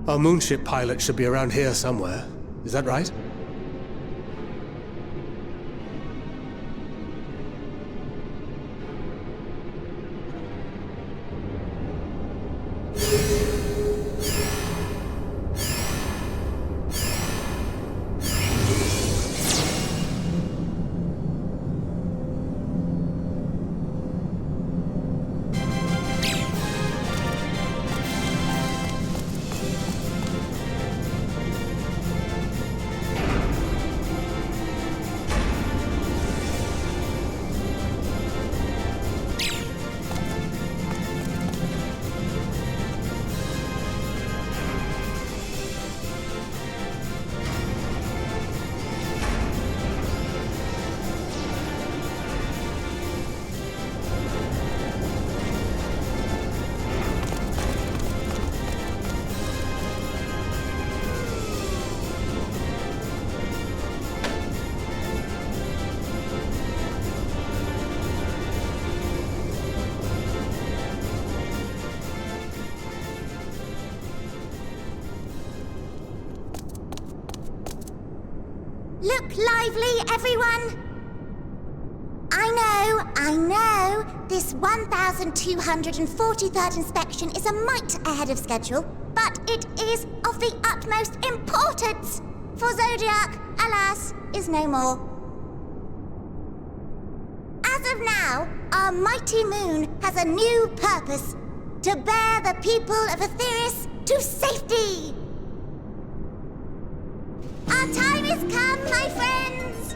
Our moonship pilot should be around here somewhere. Is that right? Look lively, everyone! I know, this 1243rd inspection is a mite ahead of schedule, but it is of the utmost importance, for Zodiac, alas, is no more. As of now, our mighty moon has a new purpose, to bear the people of Etheris to safety! Our time has come, my friends!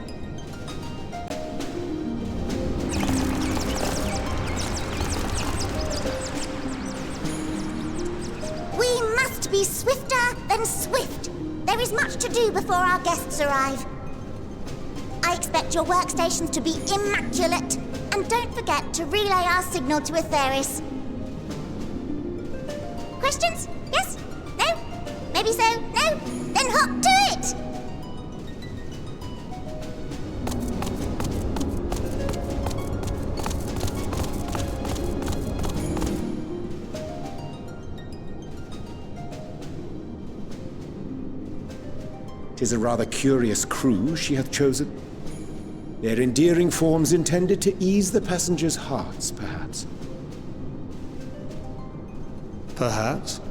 We must be swifter than swift. There is much to do before our guests arrive. I expect your workstations to be immaculate, and don't forget to relay our signal to Etheris. Questions? Yes? No? Maybe so? No? Then hop to it! "'Tis a rather curious crew she hath chosen. Their endearing forms intended to ease the passengers' hearts, perhaps." Perhaps.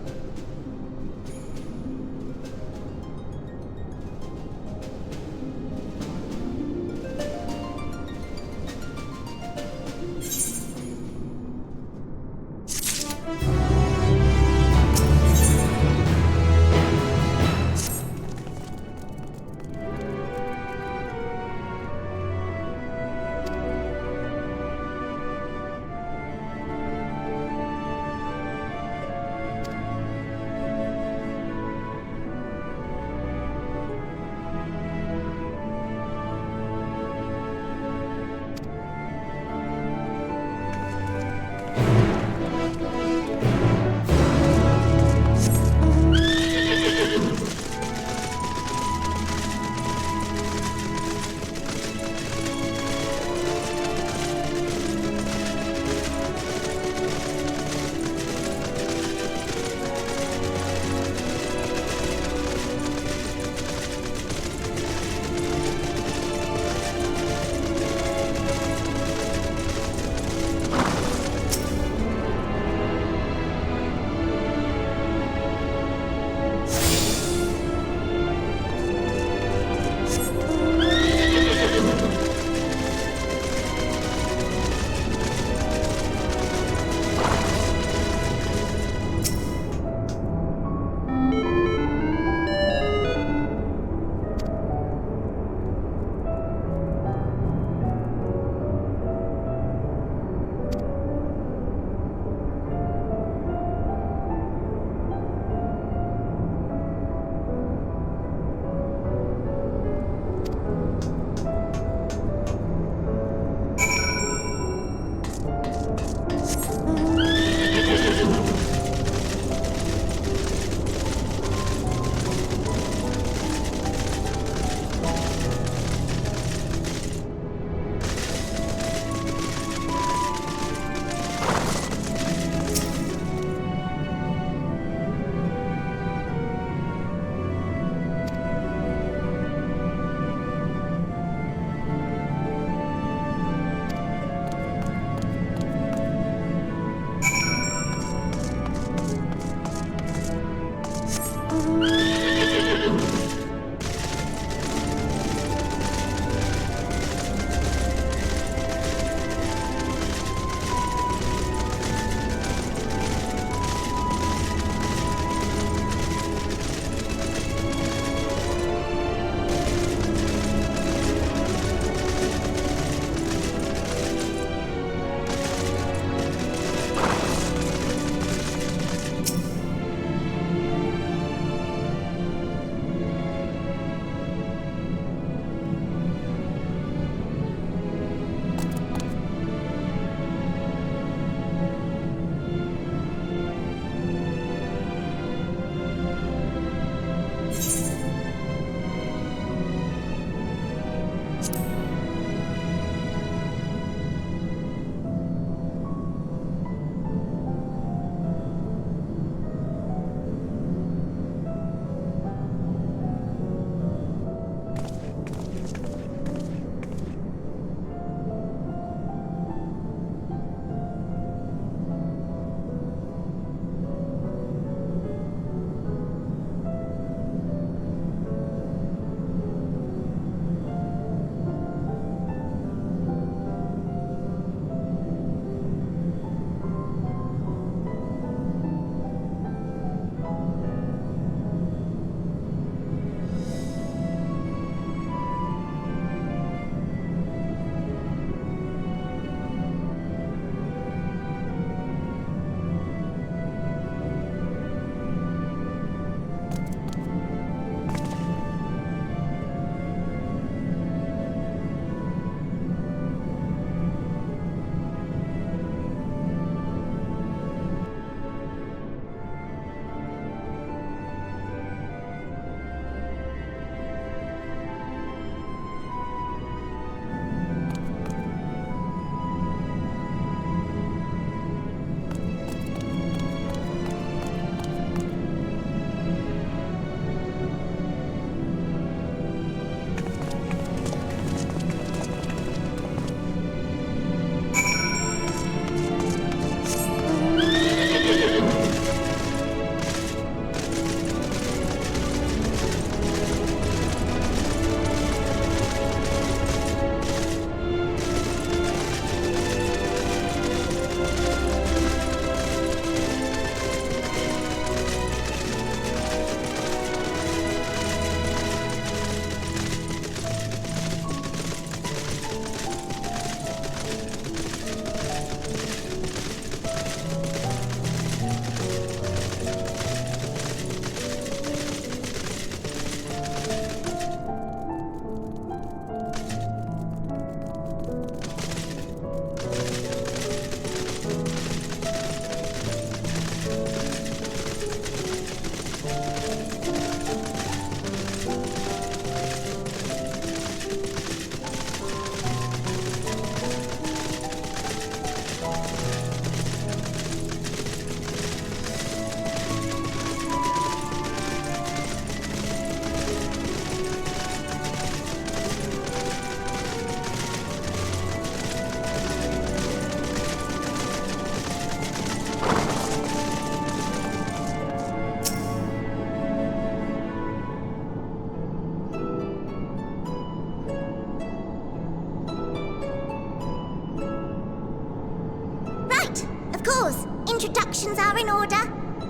Of course, introductions are in order.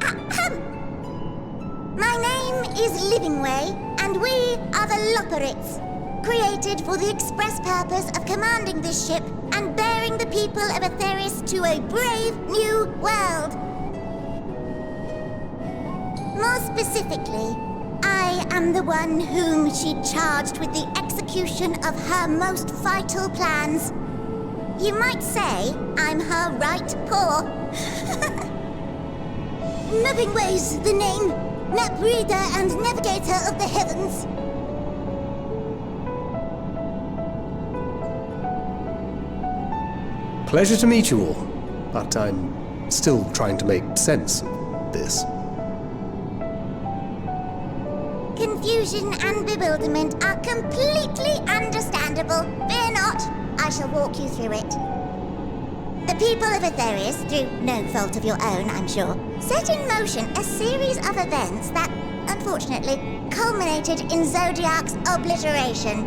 Ahem. My name is Livingway, and we are the Loporits, created for the express purpose of commanding this ship and bearing the people of Etheris to a brave new world. More specifically, I am the one whom she charged with the execution of her most vital plans. You might say I'm her right paw. Livingway's the name, map reader and navigator of the heavens. Pleasure to meet you all, but I'm still trying to make sense of this. Confusion and bewilderment are completely understandable. Fear not, I shall walk you through it. The people of Etheris, through no fault of your own, I'm sure, set in motion a series of events that, unfortunately, culminated in Zodiac's obliteration.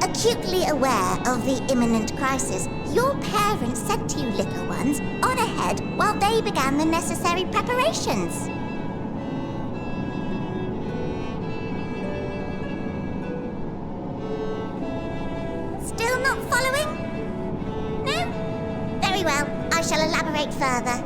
Acutely aware of the imminent crisis, your parents said to you little ones, on ahead while they began the necessary preparations. Still not following? No? Very well, I shall elaborate further.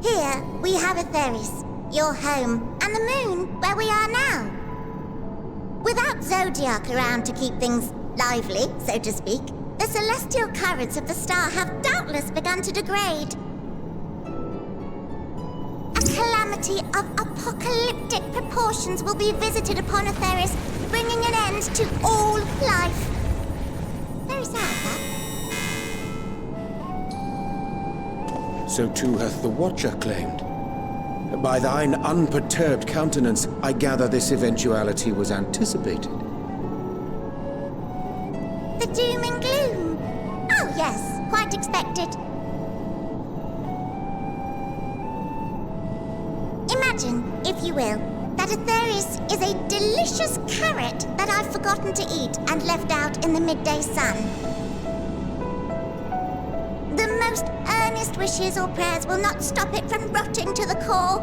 Here we have Etheris, your home, and the moon, where we are now. Without Zodiac around to keep things lively, so to speak, the celestial currents of the star have doubtless begun to degrade. A calamity of apocalyptic proportions will be visited upon Etheris, bringing an end to all life. Very sad, huh? So too hath the Watcher claimed. By thine unperturbed countenance, I gather this eventuality was anticipated. The doom and gloom. Oh yes, quite expected. Imagine, if you will, that Etheris is a delicious carrot that I've forgotten to eat and left out in the midday sun. The most earnest wishes or prayers will not stop it from rotting to the core.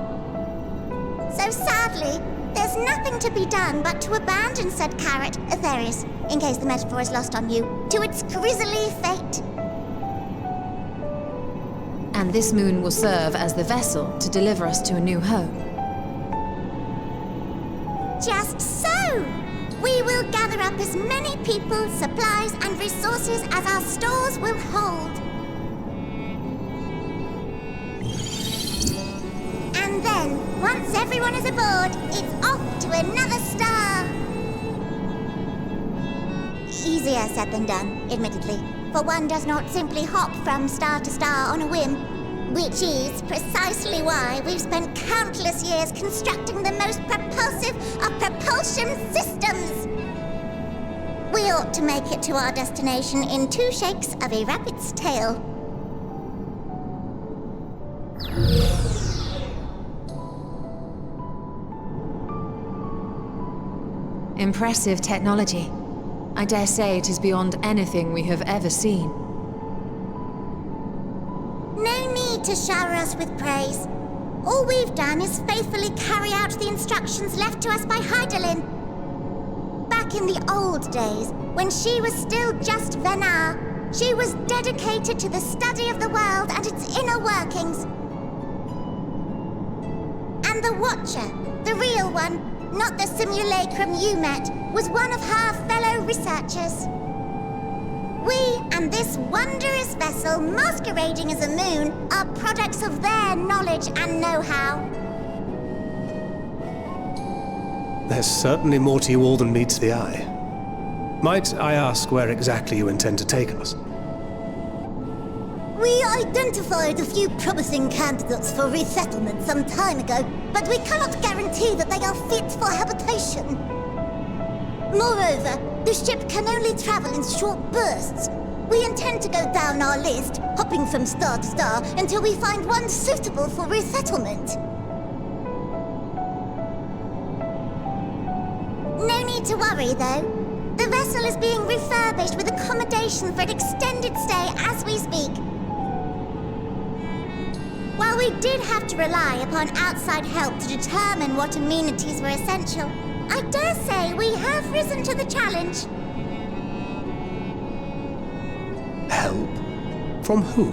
So sadly, there's nothing to be done but to abandon said carrot, Etheris, in case the metaphor is lost on you, to its grisly fate. And this moon will serve as the vessel to deliver us to a new home. Just so! We will gather up as many people, supplies, and resources as our stores will hold. And then, once everyone is aboard, it's off to another star! Easier said than done, admittedly, for one does not simply hop from star to star on a whim, which is precisely why we've spent countless years constructing the most propulsive of propulsion systems! We ought to make it to our destination in 2 shakes of a rabbit's tail. Impressive technology. I dare say it is beyond anything we have ever seen. No need to shower us with praise. All we've done is faithfully carry out the instructions left to us by Hydaelyn. Back in the old days, when she was still just Venar, she was dedicated to the study of the world and its inner workings. And the Watcher, the real one, not the simulacrum you met, was one of her fellow researchers. We and this wondrous vessel masquerading as a moon are products of their knowledge and know-how. There's certainly more to you all than meets the eye. Might I ask where exactly you intend to take us? We identified a few promising candidates for resettlement some time ago, but we cannot guarantee that they are fit for habitation. Moreover, the ship can only travel in short bursts. We intend to go down our list, hopping from star to star, until we find one suitable for resettlement. No need to worry, though. The vessel is being refurbished with accommodation for an extended stay as we speak. While we did have to rely upon outside help to determine what amenities were essential, I dare say we have risen to the challenge. Help? From who?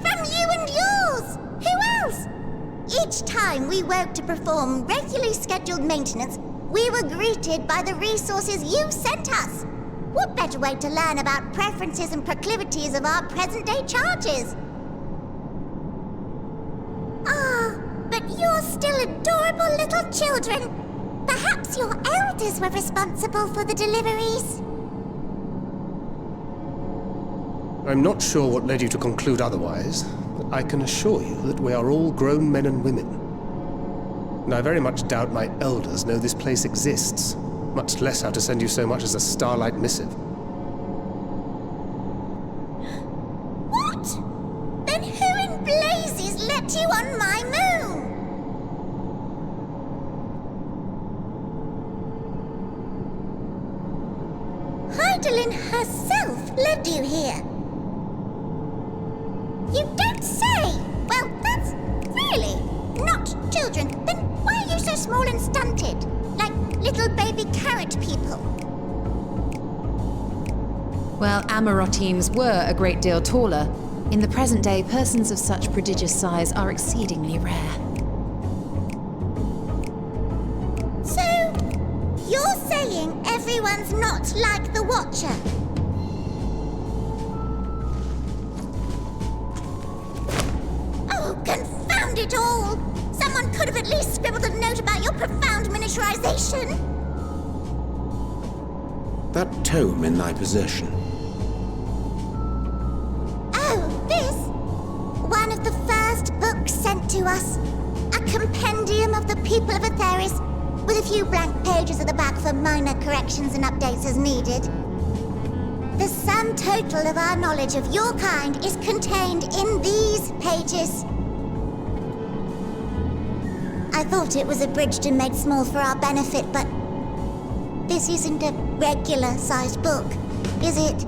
From you and yours! Who else? Each time we woke to perform regularly scheduled maintenance, we were greeted by the resources you sent us. What better way to learn about preferences and proclivities of our present-day charges? Ah, but you're still adorable little children. Perhaps your elders were responsible for the deliveries. I'm not sure what led you to conclude otherwise, but I can assure you that we are all grown men and women. And I very much doubt my elders know this place exists, much less how to send you so much as a starlight missive. What? Then who in blazes let you on my moon? Heidelin herself led you here. You don't say! Well, that's really not children. Then why are you so small and stunted? Like little baby carrot people. Well, Amarotines were a great deal taller. In the present day, persons of such prodigious size are exceedingly rare. So, you're saying everyone's not like the Watcher? Oh, confound it all! Someone could have at least scribbled a note about your profound miniaturization. That tome in thy possession. Oh, this? One of the first books sent to us. A compendium of the people of Aetheris, with a few blank pages at the back for minor corrections and updates as needed. The sum total of our knowledge of your kind is contained in these pages. I thought it was abridged and made small for our benefit, but this isn't a regular-sized book, is it?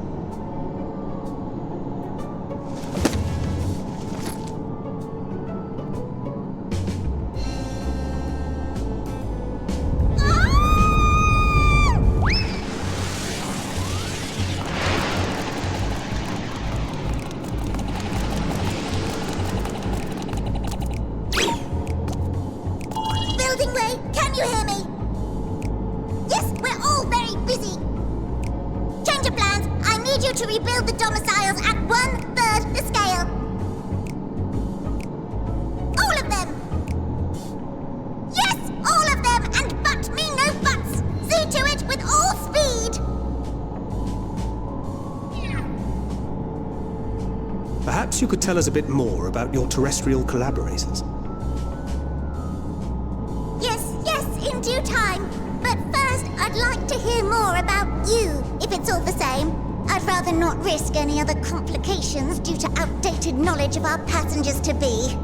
Can you hear me? Yes, we're all very busy. Change of plans. I need you to rebuild the domiciles at 1/3 the scale. All of them. Yes, all of them, and but me no buts. See to it with all speed. Perhaps you could tell us a bit more about your terrestrial collaborators. Yes, in due time. But first, I'd like to hear more about you, if it's all the same. I'd rather not risk any other complications due to outdated knowledge of our passengers-to-be.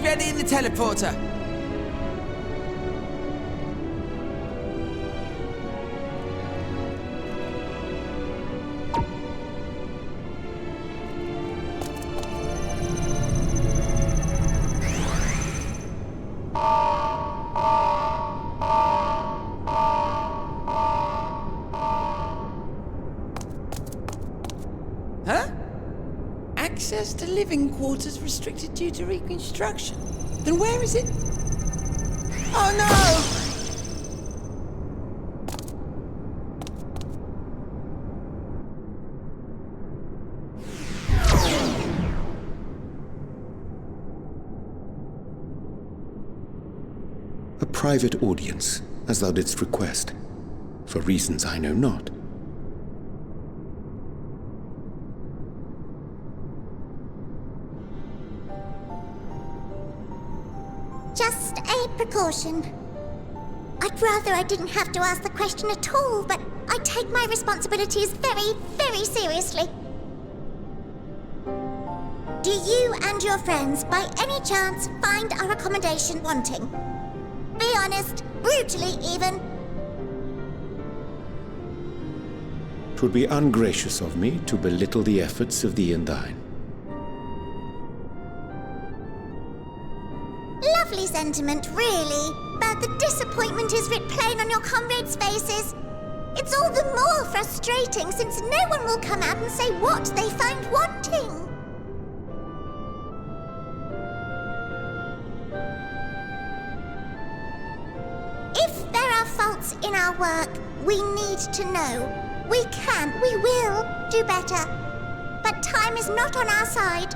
ready in the teleporter. Huh? Access to living quarters restricted due to reconstruction. Then where is it? Oh no! A private audience, as thou didst request, for reasons I know not. Just a precaution. I'd rather I didn't have to ask the question at all, but I take my responsibilities very, very seriously. Do you and your friends, by any chance, find our accommodation wanting? Be honest, brutally even. 'Twould be ungracious of me to belittle the efforts of thee and thine. Lovely sentiment, really. But the disappointment is writ plain on your comrades' faces. It's all the more frustrating since no one will come out and say what they find wanting. If there are faults in our work, we need to know. We will do better. But time is not on our side.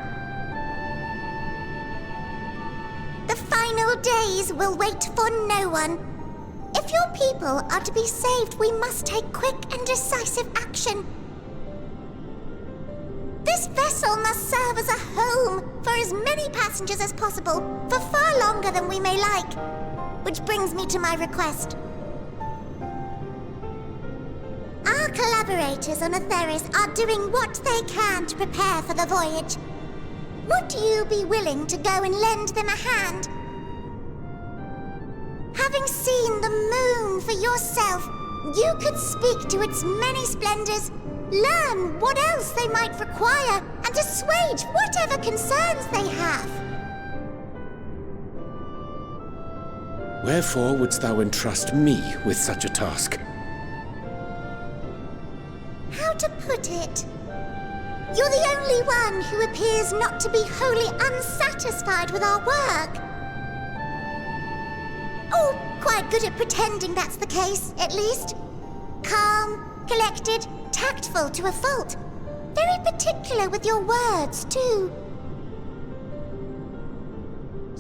The final days will wait for no one. If your people are to be saved, we must take quick and decisive action. This vessel must serve as a home for as many passengers as possible, for far longer than we may like. Which brings me to my request. Our collaborators on Atheris are doing what they can to prepare for the voyage. Would you be willing to go and lend them a hand? Having seen the moon for yourself, you could speak to its many splendors, learn what else they might require, and assuage whatever concerns they have. Wherefore wouldst thou entrust me with such a task? How to put it? You're the only one who appears not to be wholly unsatisfied with our work. Or quite good at pretending that's the case, at least. Calm, collected, tactful to a fault. Very particular with your words, too.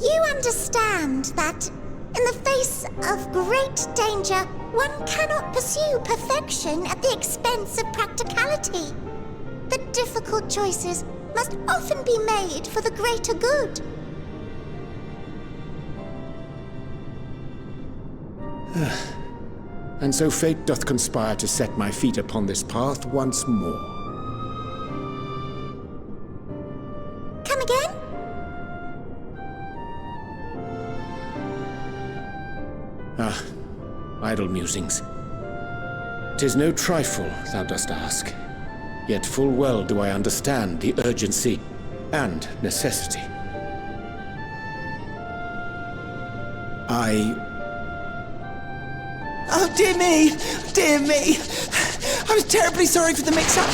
You understand that, in the face of great danger, one cannot pursue perfection at the expense of practicality. The difficult choices must often be made for the greater good. And so fate doth conspire to set my feet upon this path once more. Come again? Idle musings. 'Tis no trifle thou dost ask. Yet full well do I understand the urgency and necessity. Oh, dear me! Dear me! I was terribly sorry for the mix-up.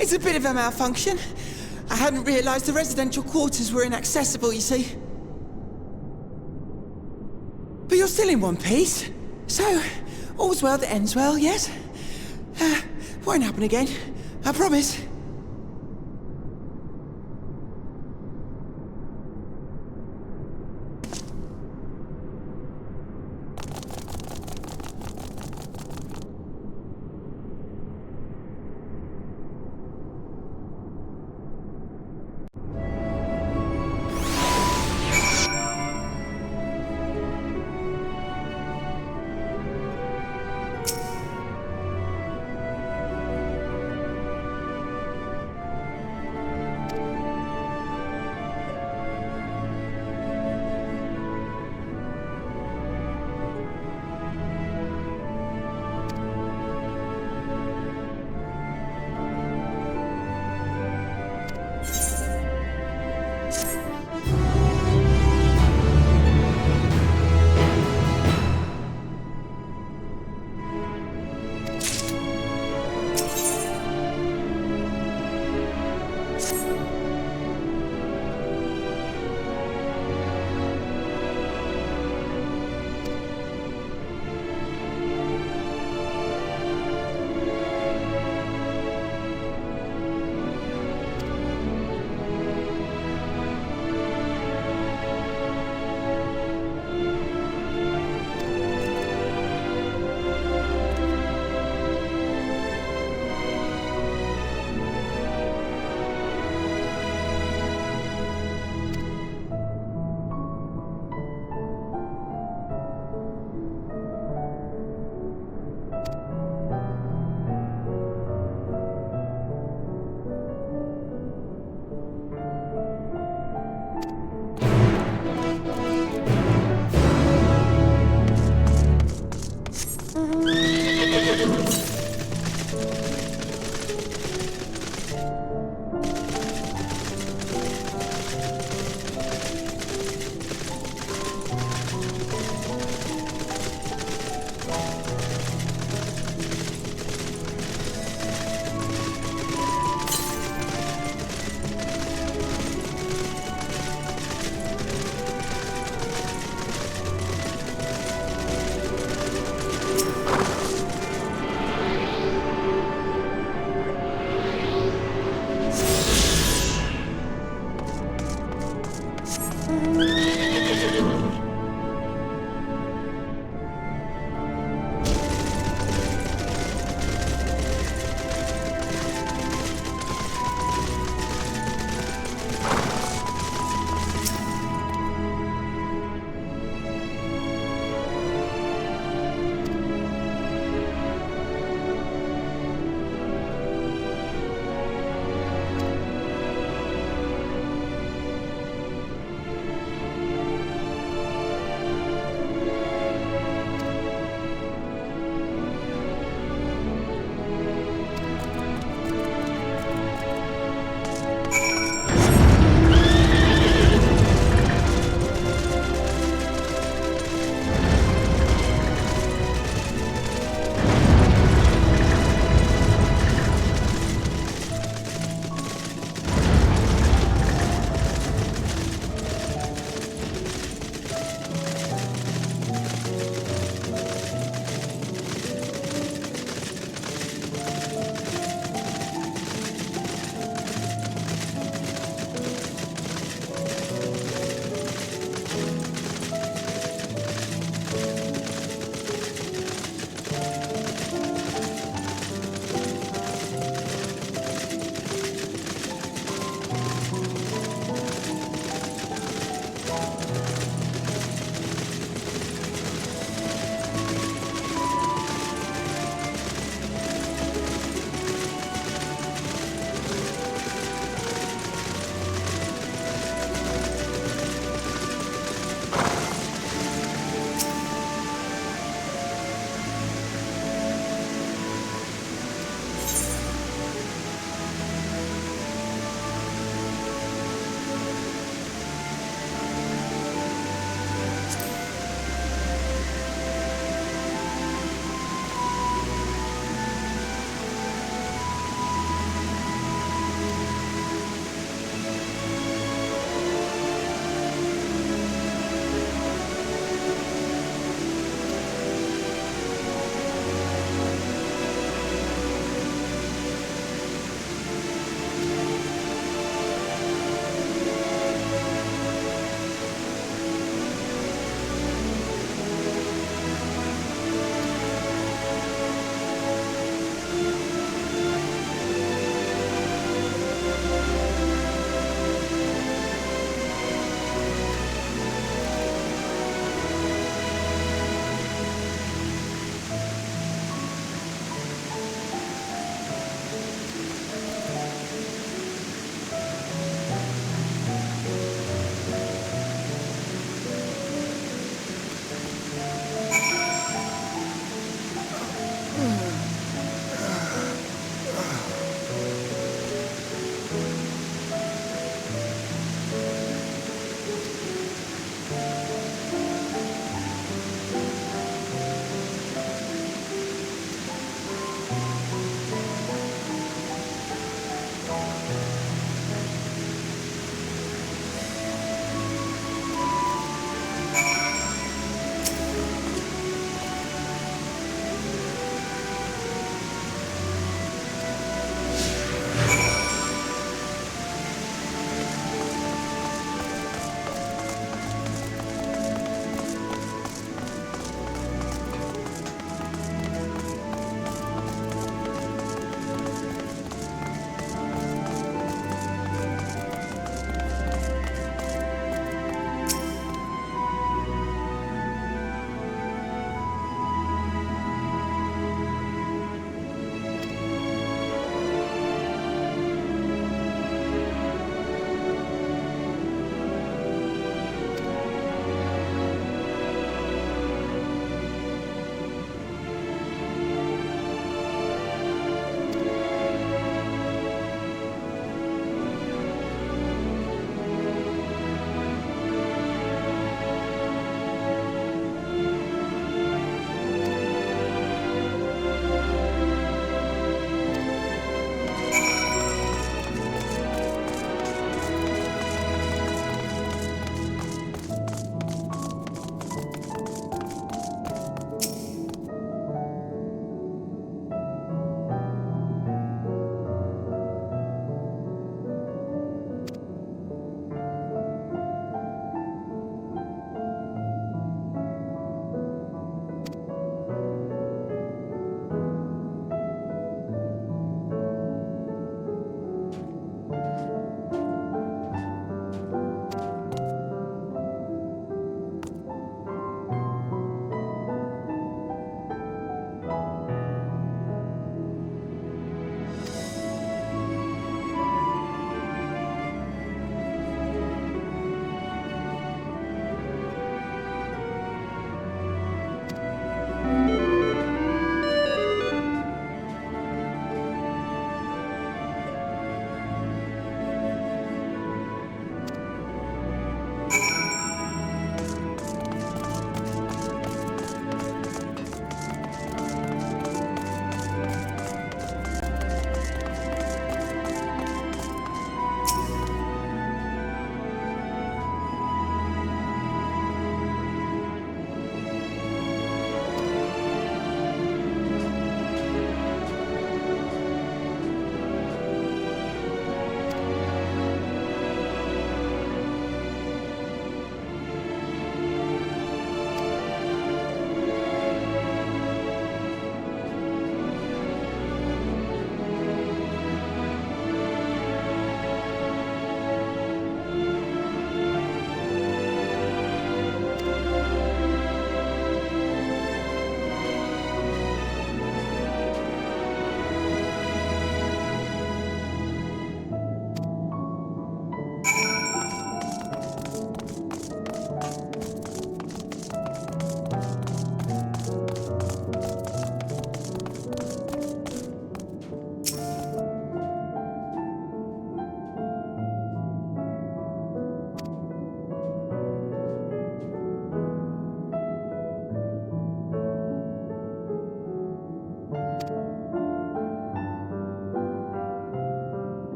It's a bit of a malfunction. I hadn't realized the residential quarters were inaccessible, you see. But you're still in one piece. So, all's well that ends well, yes? Won't happen again. I promise.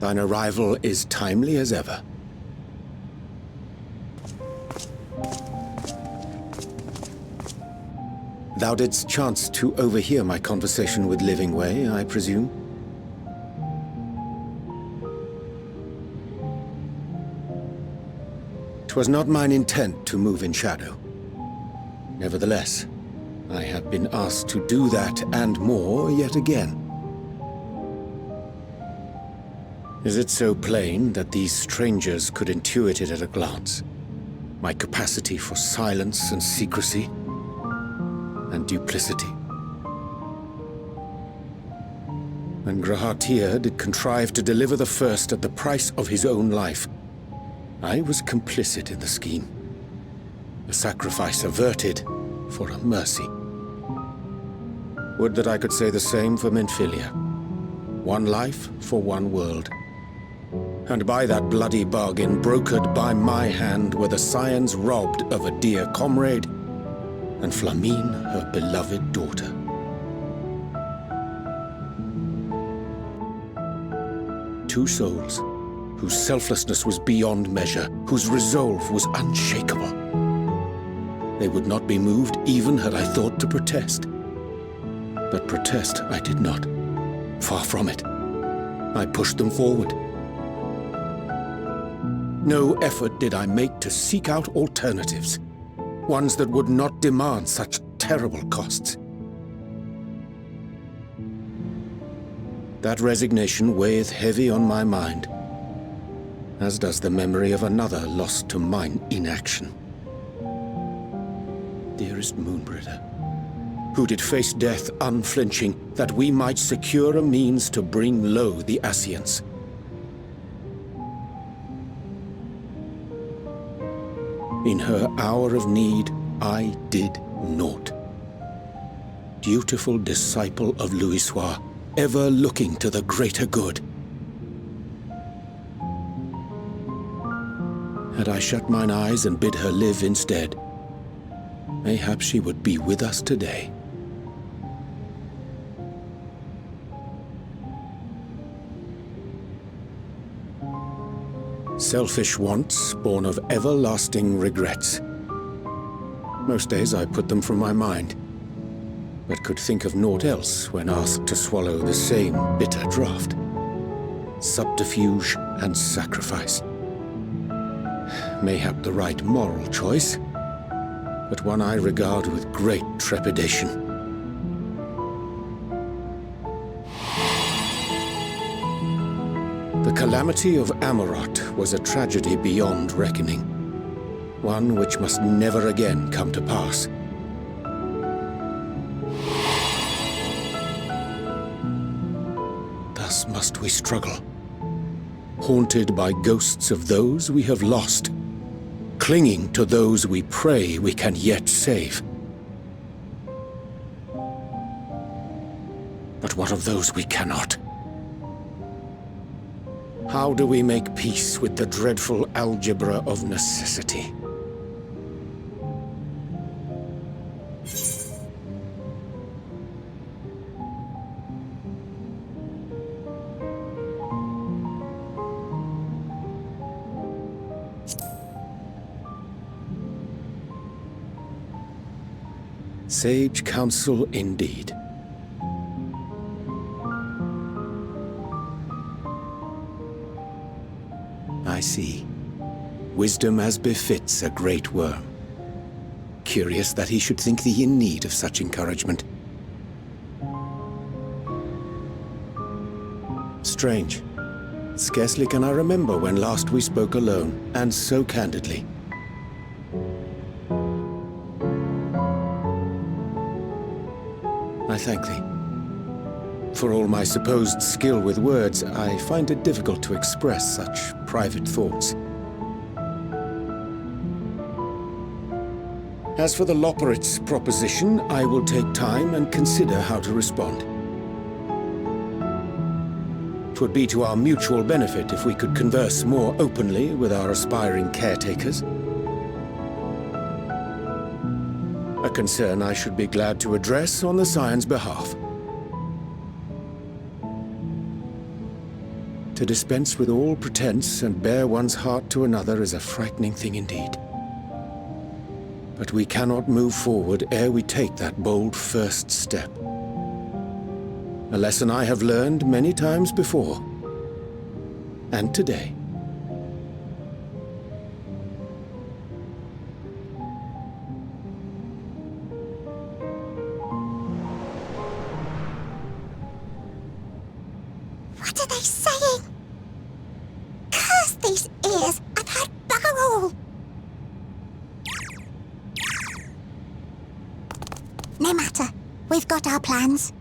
Thine arrival is timely as ever. Thou didst chance to overhear my conversation with Livingway, I presume? 'Twas not mine intent to move in shadow. Nevertheless, I have been asked to do that and more yet again. Is it so plain that these strangers could intuit it at a glance? My capacity for silence and secrecy and duplicity. When Grahatir did contrive to deliver the first at the price of his own life, I was complicit in the scheme. A sacrifice averted for a mercy. Would that I could say the same for Menphilia. One life for one world. And by that bloody bargain brokered by my hand were the scions robbed of a dear comrade, and Flamine her beloved daughter. Two souls, whose selflessness was beyond measure, whose resolve was unshakable. They would not be moved even had I thought to protest. But protest I did not. Far from it. I pushed them forward. No effort did I make to seek out alternatives, ones that would not demand such terrible costs. That resignation weigheth heavy on my mind, as does the memory of another lost to mine inaction. Dearest Moonbritter, who did face death unflinching, that we might secure a means to bring low the Ascians. In her hour of need, I did naught. Dutiful disciple of Louisoix, ever looking to the greater good. Had I shut mine eyes and bid her live instead, mayhap she would be with us today. Selfish wants, born of everlasting regrets. Most days I put them from my mind, but could think of naught else when asked to swallow the same bitter draught. Subterfuge and sacrifice. Mayhap the right moral choice, but one I regard with great trepidation. The calamity of Amarot was a tragedy beyond reckoning, one which must never again come to pass. Thus must we struggle, haunted by ghosts of those we have lost, clinging to those we pray we can yet save. But what of those we cannot? How do we make peace with the dreadful algebra of necessity? Sage counsel indeed. I see. Wisdom as befits a great worm. Curious that he should think thee in need of such encouragement. Strange. Scarcely can I remember when last we spoke alone, and so candidly. I thank thee. For all my supposed skill with words, I find it difficult to express such private thoughts. As for the Loporrit's proposition, I will take time and consider how to respond. 'Twould be to our mutual benefit if we could converse more openly with our aspiring caretakers. A concern I should be glad to address on the Scion's behalf. To dispense with all pretense and bare one's heart to another is a frightening thing indeed. But we cannot move forward ere we take that bold first step. A lesson I have learned many times before, and today. What are they saying? Curse these ears! I've heard bugger all! No matter. We've got our plans.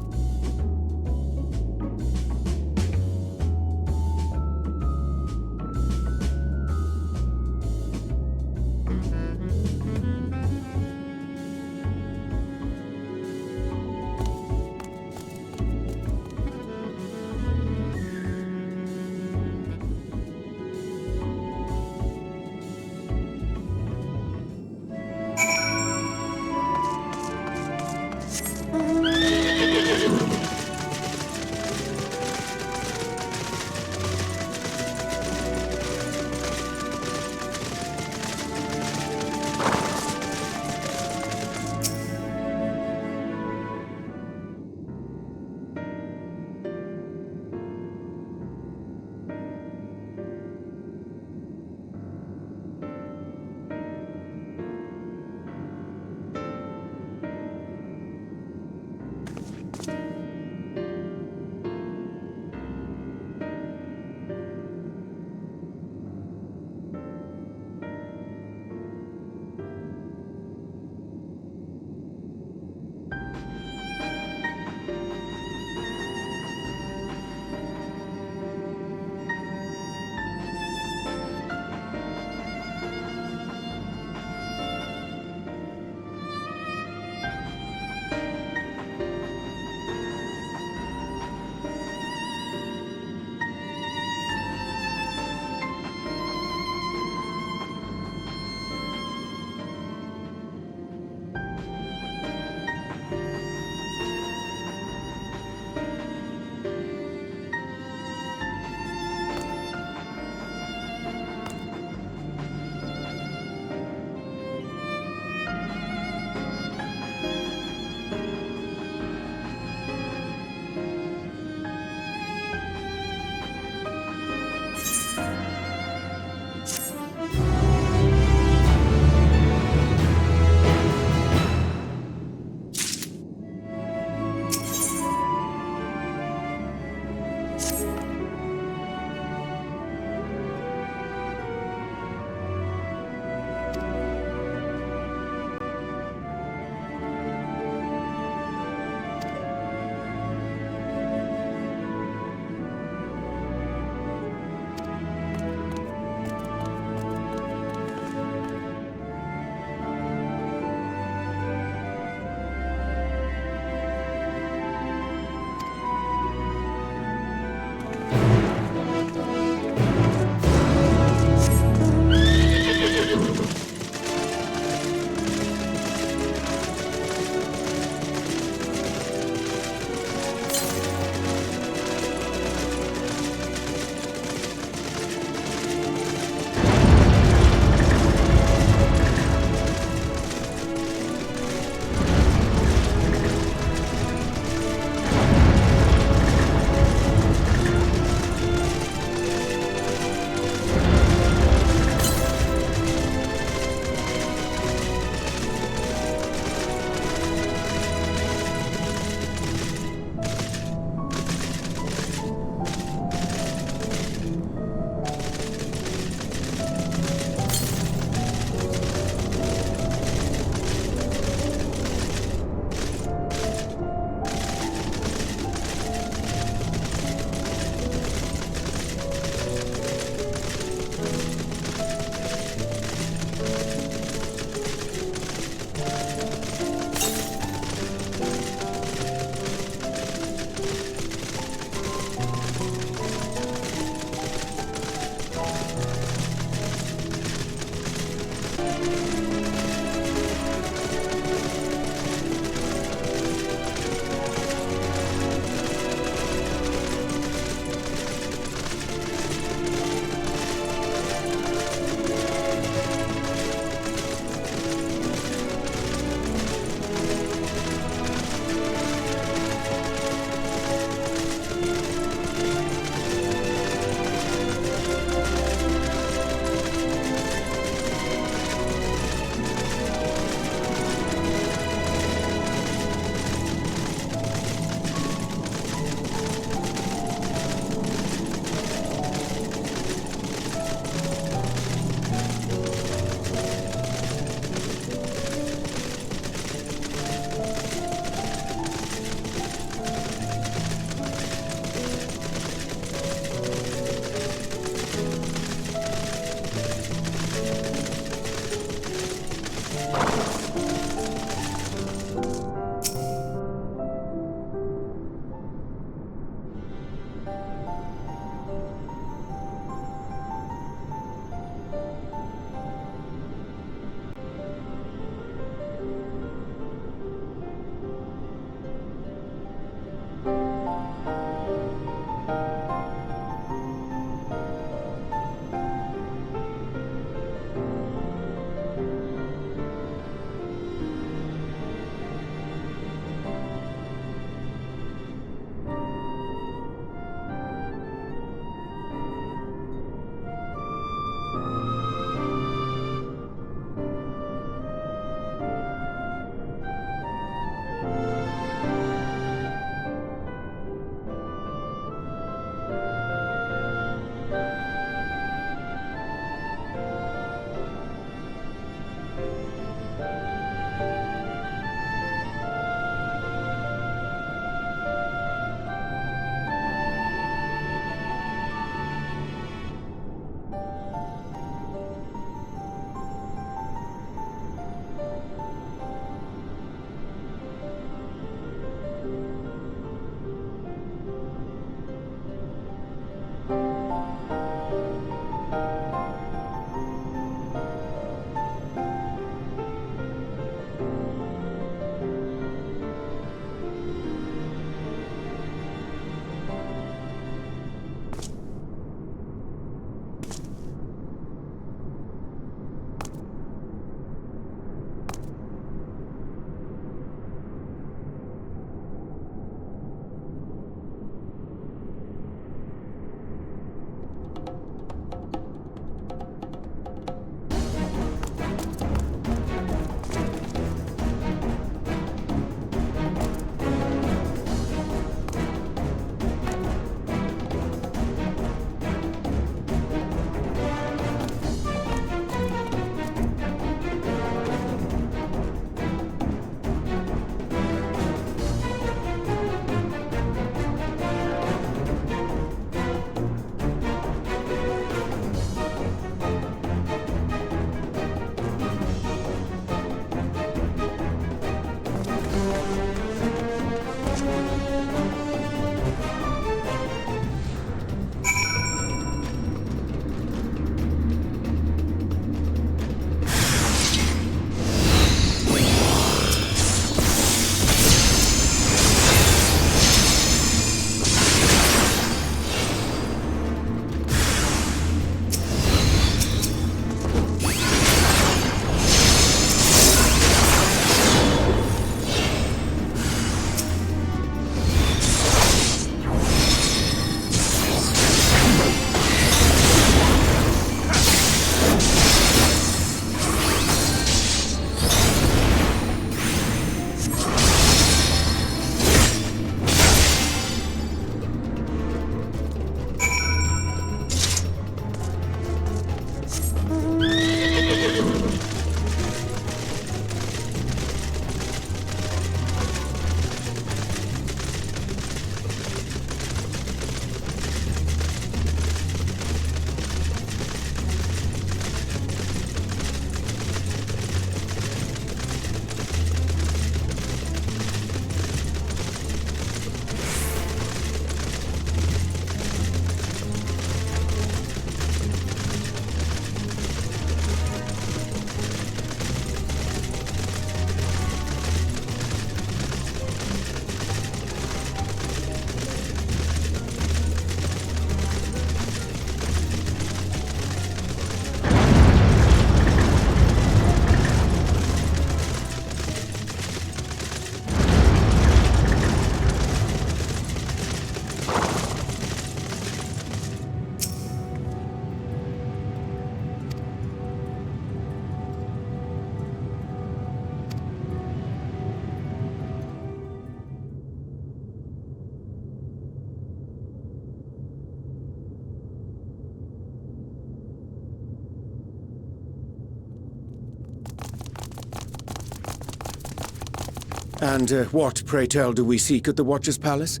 And what, pray tell, do we seek at the Watcher's Palace?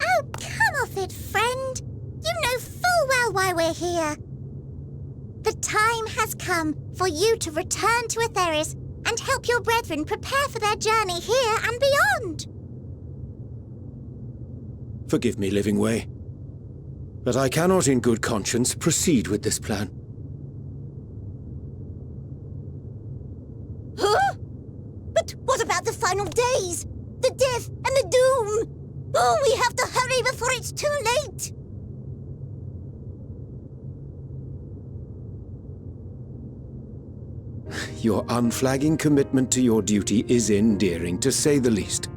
Oh, come off it, friend. You know full well why we're here. The time has come for you to return to Aetheris and help your brethren prepare for their journey here and beyond. Forgive me, Living Way, but I cannot in good conscience proceed with this plan. Huh? But what about the final days? The death and the doom? Oh, we have to hurry before it's too late! Your unflagging commitment to your duty is endearing, to say the least.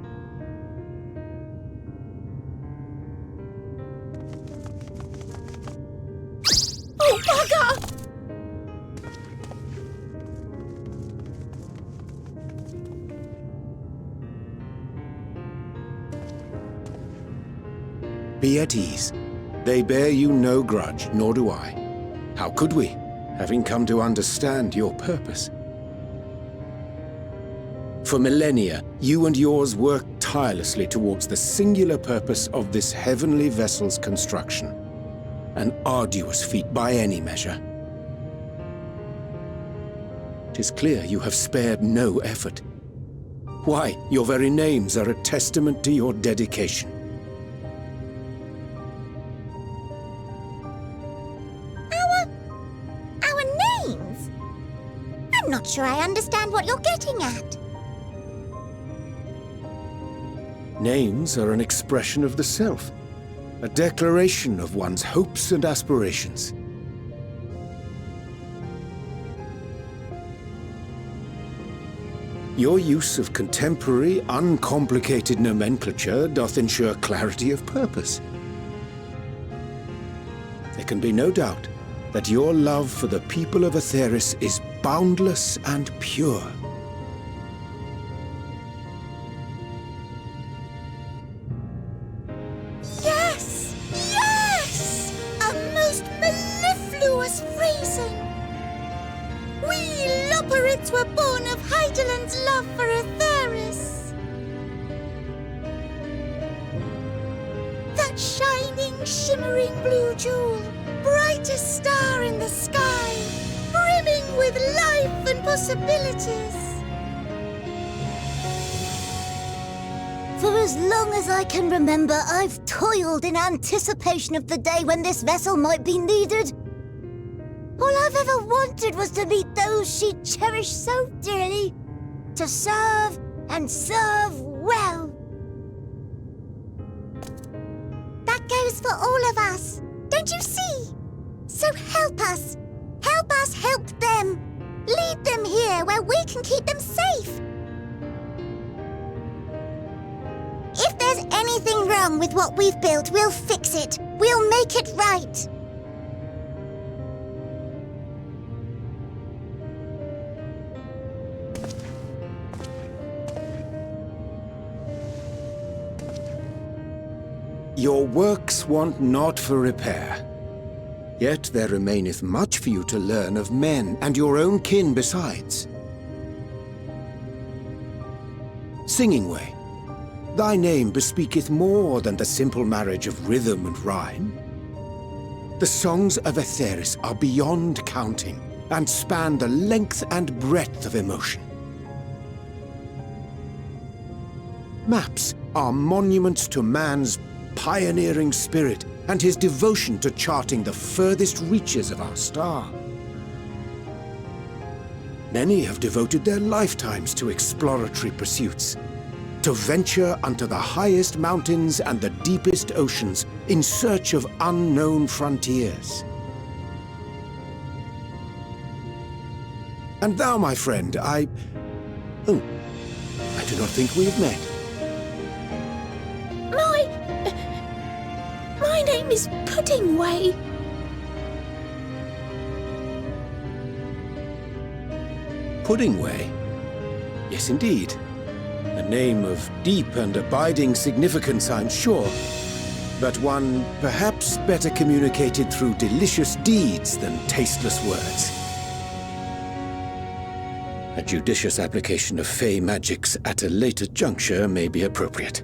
Oh, bugger! Be at ease. They bear you no grudge, nor do I. How could we, having come to understand your purpose? For millennia, you and yours worked tirelessly towards the singular purpose of this heavenly vessel's construction. An arduous feat by any measure. It is clear you have spared no effort. Why, your very names are a testament to your dedication. Our names? I'm not sure I understand what you're getting at. Names are an expression of the self, a declaration of one's hopes and aspirations. Your use of contemporary, uncomplicated nomenclature doth ensure clarity of purpose. There can be no doubt that your love for the people of Aetheris is boundless and pure. Yes! Yes! A most mellifluous phrasing! We Loperids were born of Heideland's love for Aetheris. That shining, shimmering blue jewel, brightest star in the sky, brimming with life and possibilities. For as long as I can remember, I've toiled in anticipation of the day when this vessel might be needed. All I've ever wanted was to meet those she cherished so dearly, to serve and serve well. That goes for all of us, don't you see? So help us help them. Lead them here where we can keep them safe. If there's anything wrong with what we've built, we'll fix it. We'll make it right. Your works want not for repair. Yet there remaineth much for you to learn of men, and your own kin besides. Singing Way, thy name bespeaketh more than the simple marriage of rhythm and rhyme. The songs of Aetheris are beyond counting, and span the length and breadth of emotion. Maps are monuments to man's pioneering spirit and his devotion to charting the furthest reaches of our star. Many have devoted their lifetimes to exploratory pursuits, to venture unto the highest mountains and the deepest oceans in search of unknown frontiers. And thou, my friend, I do not think we have met. My name is Pudding Way. Pudding Way? Yes, indeed. A name of deep and abiding significance, I'm sure, but one perhaps better communicated through delicious deeds than tasteless words. A judicious application of fey magics at a later juncture may be appropriate.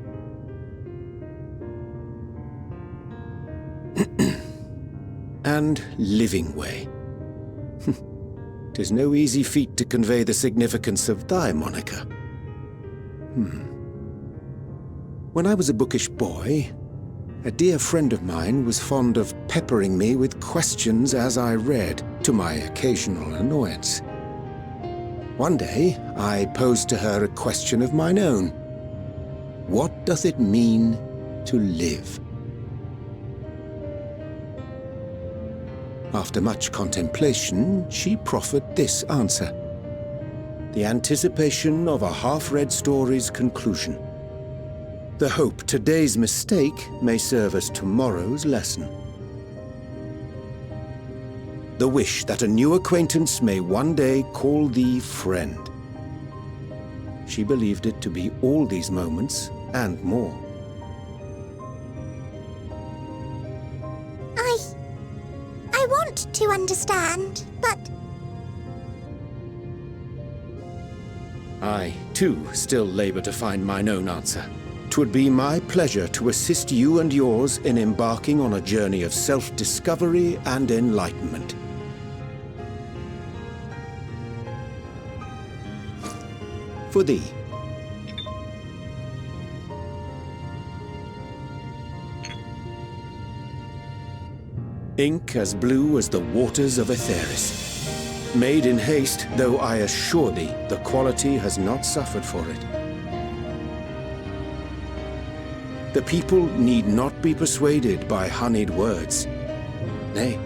And living way. 'Tis no easy feat to convey the significance of thy moniker. When I was a bookish boy, a dear friend of mine was fond of peppering me with questions as I read, to my occasional annoyance. One day, I posed to her a question of mine own. What does it mean to live? After much contemplation, she proffered this answer. The anticipation of a half-read story's conclusion. The hope today's mistake may serve as tomorrow's lesson. The wish that a new acquaintance may one day call thee friend. She believed it to be all these moments and more. I want to understand, but... I, too, still labor to find mine own answer. 'Twould be my pleasure to assist you and yours in embarking on a journey of self-discovery and enlightenment. For thee. Ink as blue as the waters of Aetheris. Made in haste, though I assure thee, the quality has not suffered for it. The people need not be persuaded by honeyed words. Nay,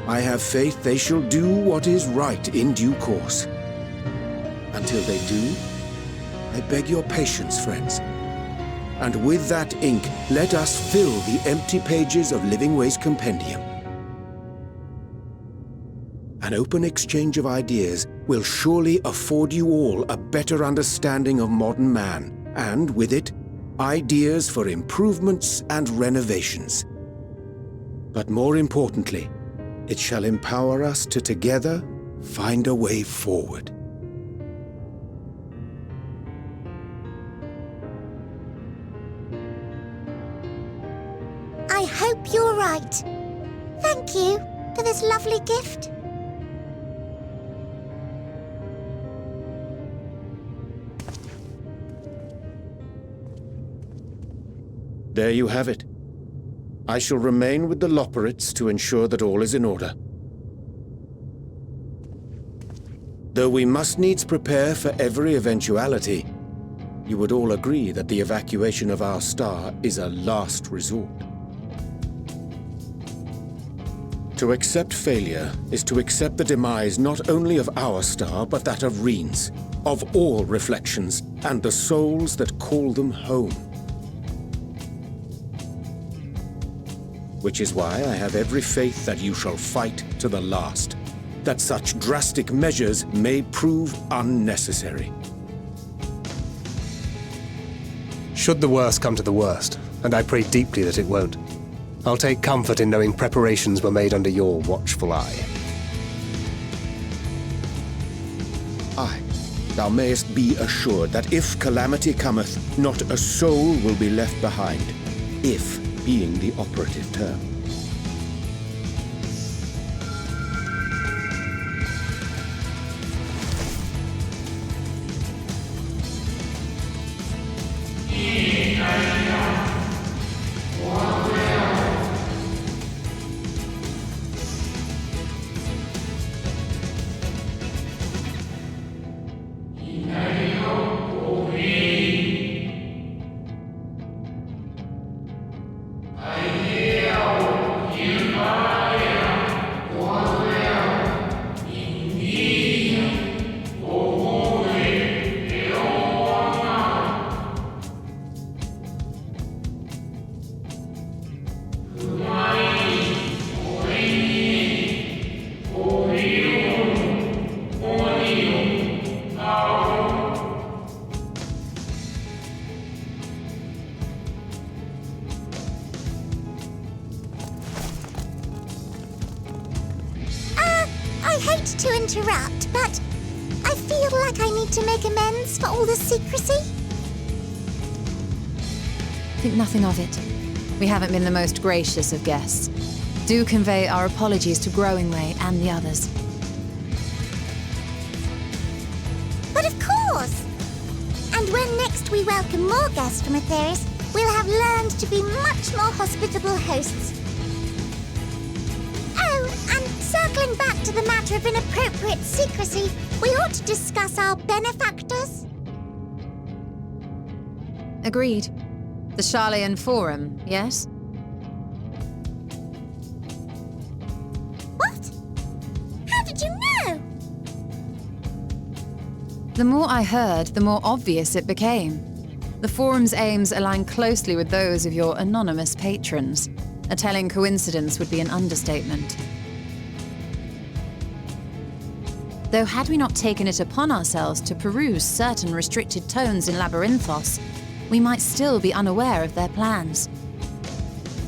I have faith they shall do what is right in due course. Until they do, I beg your patience, friends. And with that ink, let us fill the empty pages of Living Way's compendium. An open exchange of ideas will surely afford you all a better understanding of modern man, and with it, ideas for improvements and renovations. But more importantly, it shall empower us to together find a way forward. I hope you're right. Thank you for this lovely gift. There you have it. I shall remain with the Loporrits to ensure that all is in order. Though we must needs prepare for every eventuality, you would all agree that the evacuation of our star is a last resort. To accept failure is to accept the demise not only of our star, but that of Reen's, of all reflections, and the souls that call them home. Which is why I have every faith that you shall fight to the last, that such drastic measures may prove unnecessary. Should the worst come to the worst, and I pray deeply that it won't, I'll take comfort in knowing preparations were made under your watchful eye. Aye, thou mayest be assured that if calamity cometh, not a soul will be left behind, if being the operative term. I hate to interrupt, but I feel like I need to make amends for all the secrecy? Think nothing of it. We haven't been the most gracious of guests. Do convey our apologies to Growingway and the others. But of course! And when next we welcome more guests from Aetheris, we'll have learned to be much more hospitable hosts. Oh, and circling back to the matter of inappropriate secrecy, we ought to discuss our benefactors. Agreed. The Charlayan Forum, yes? What? How did you know? The more I heard, the more obvious it became. The Forum's aims align closely with those of your anonymous patrons. A telling coincidence would be an understatement. Though had we not taken it upon ourselves to peruse certain restricted tones in Labyrinthos, we might still be unaware of their plans.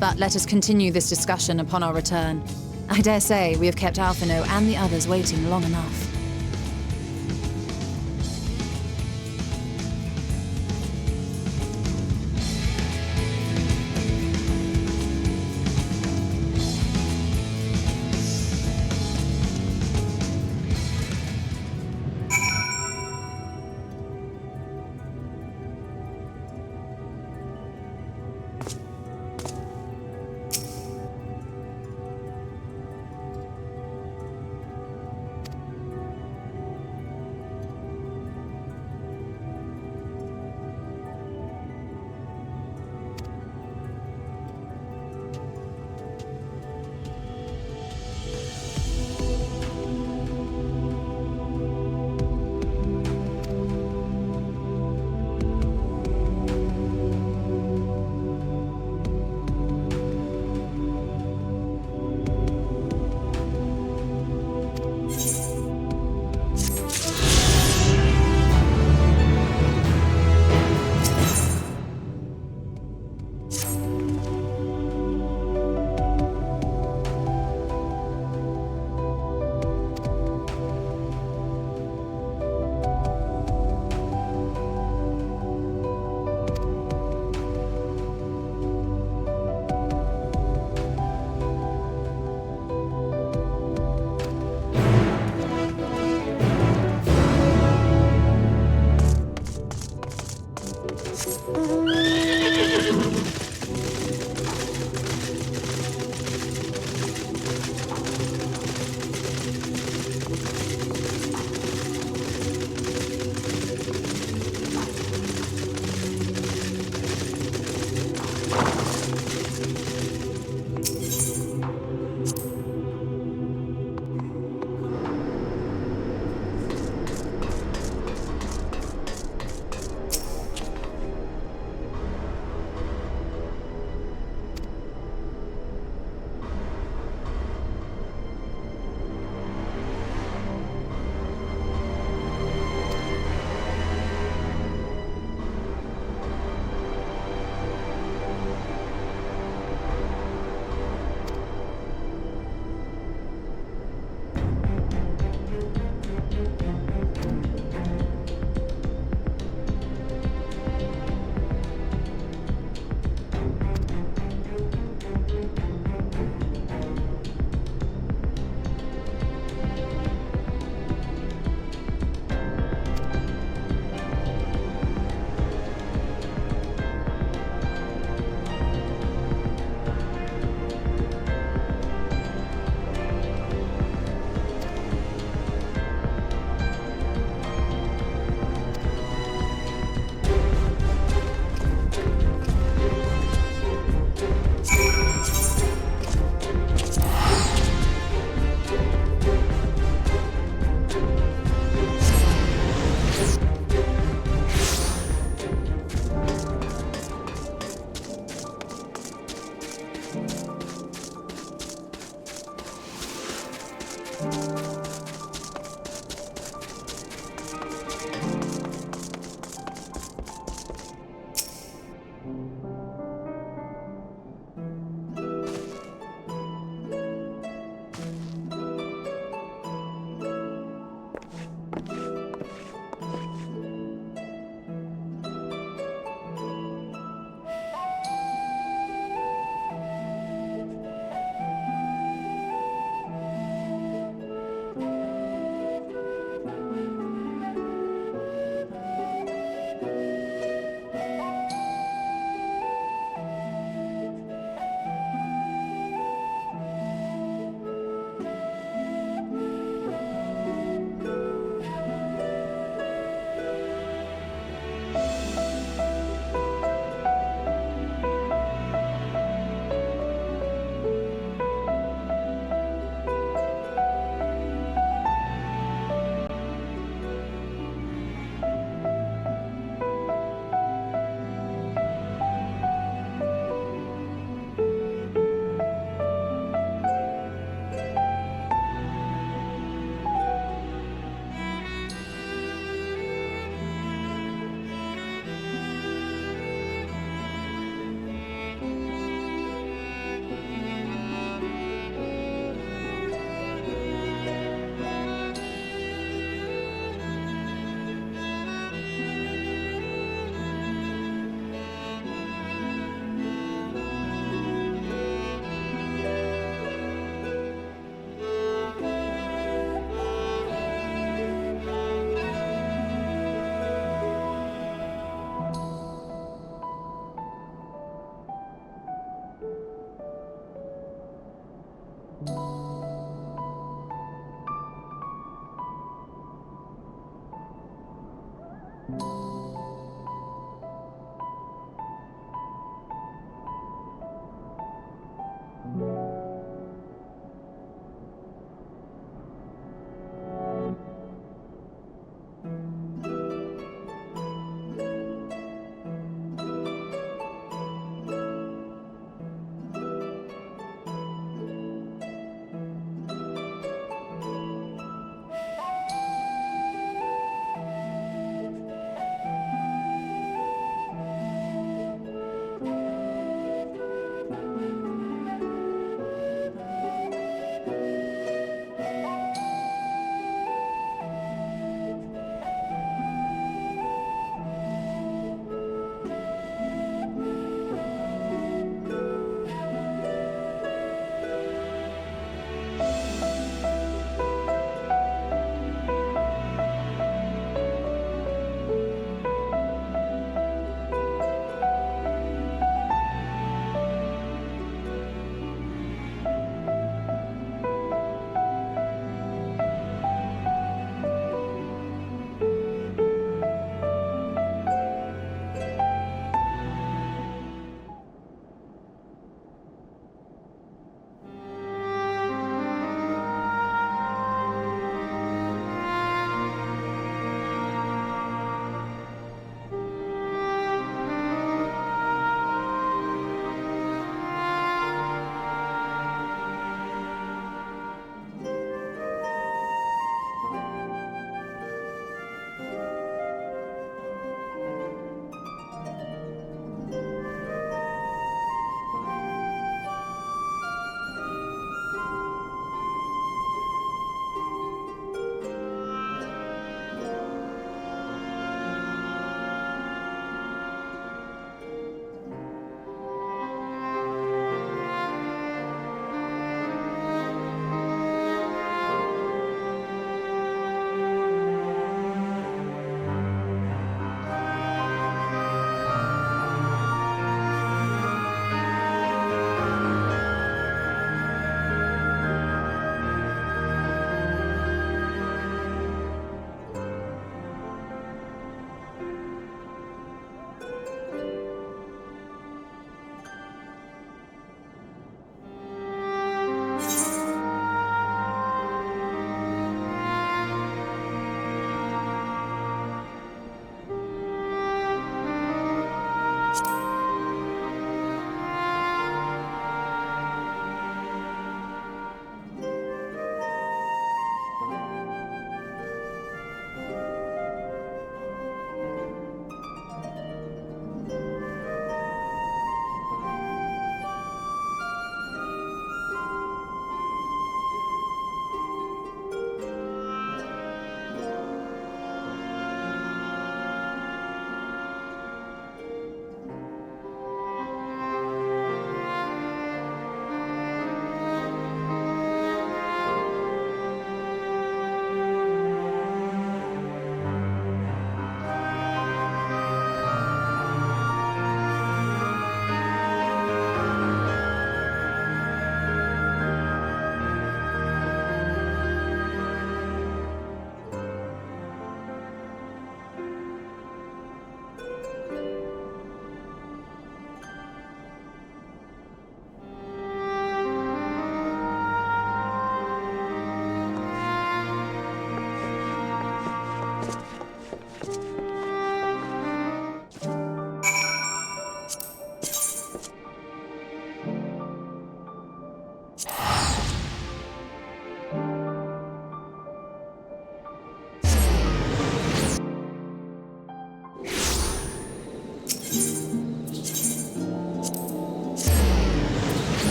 But let us continue this discussion upon our return. I dare say we have kept Alphino and the others waiting long enough.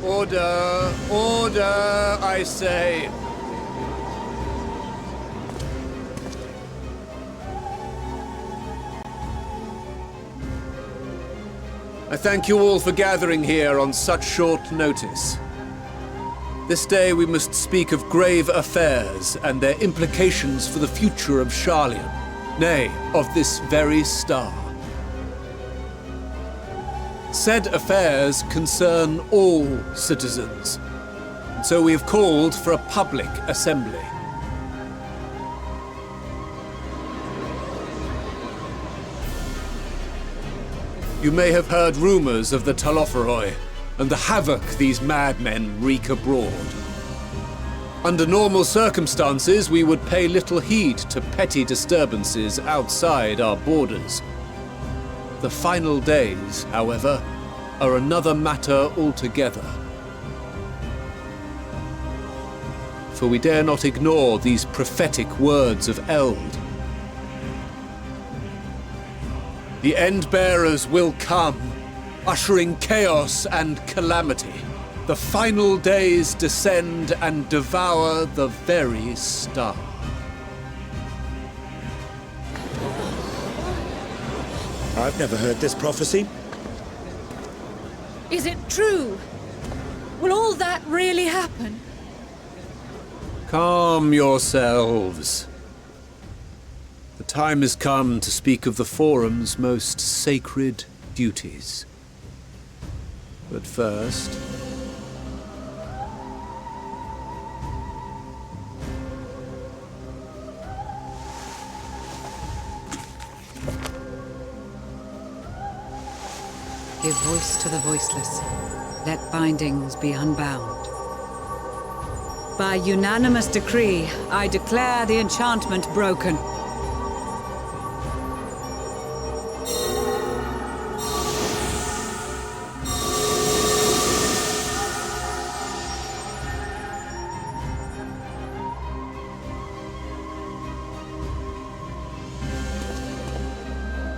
Order! Order, I say! I thank you all for gathering here on such short notice. This day we must speak of grave affairs and their implications for the future of Sharlayan, nay, of this very star. Said affairs concern all citizens, and so we have called for a public assembly. You may have heard rumors of the Talopheroi and the havoc these madmen wreak abroad. Under normal circumstances, we would pay little heed to petty disturbances outside our borders. The final days, however, are another matter altogether. For we dare not ignore these prophetic words of Eld. The Endbearers will come, ushering chaos and calamity. The final days descend and devour the very star. I've never heard this prophecy. Is it true? Will all that really happen? Calm yourselves. The time has come to speak of the Forum's most sacred duties. But first... Give voice to the voiceless. Let bindings be unbound. By unanimous decree, I declare the enchantment broken.